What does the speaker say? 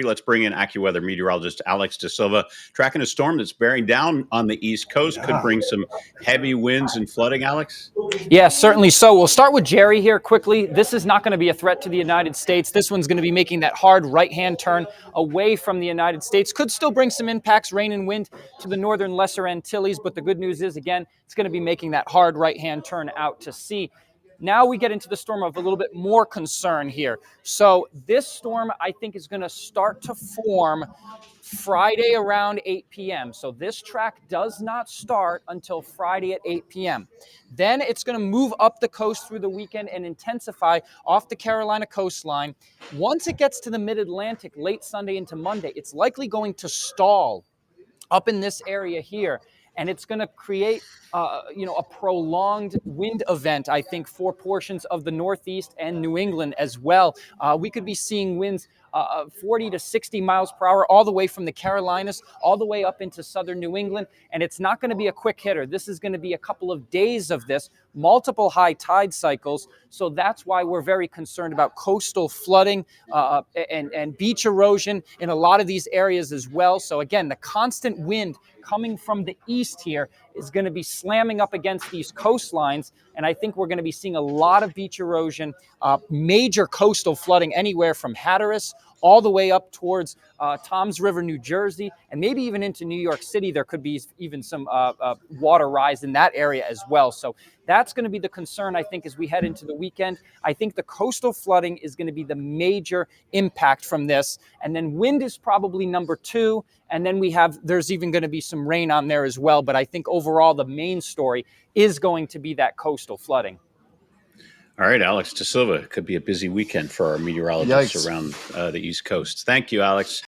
Let's bring in AccuWeather meteorologist Alex De Silva. Tracking a storm that's bearing down on the East Coast could bring some heavy winds and flooding, Alex? Yeah, certainly so. We'll start with Jerry here quickly. This is not going to be a threat to the United States. This one's going to be making that hard right-hand turn away from the United States. Could still bring some impacts, rain and wind, to the northern Lesser Antilles, but the good news is, again, it's going to be making that hard right-hand turn out to sea. Now we get into the storm of a little bit more concern here. So this storm, I think, is going to start to form Friday around 8 p.m. So this track does not start until Friday at 8 p.m. Then it's going to move up the coast through the weekend and intensify off the Carolina coastline. Once it gets to the mid-Atlantic late Sunday into Monday, it's likely going to stall up in this area here. And it's going to create, a prolonged wind event, I think, for portions of the Northeast and New England as well. We could be seeing winds 40 to 60 miles per hour all the way from the Carolinas, all the way up into southern New England. And it's not going to be a quick hitter. This is going to be a couple of days of this, multiple high tide cycles. So that's why we're very concerned about coastal flooding and beach erosion in a lot of these areas as well. So again, the constant wind coming from the east here is going to be slamming up against these coastlines. And I think we're going to be seeing a lot of beach erosion, major coastal flooding anywhere from Hatteras all the way up towards Toms River, New Jersey, and maybe even into New York City. There could be even some water rise in that area as well. So that's going to be the concern, I think, as we head into the weekend. I think the coastal flooding is going to be the major impact from this. And then wind is probably number two. And then there's even going to be some rain on there as well. But I think overall, the main story is going to be that coastal flooding. All right, Alex De Silva. Could be a busy weekend for our meteorologists around the East Coast. Thank you, Alex.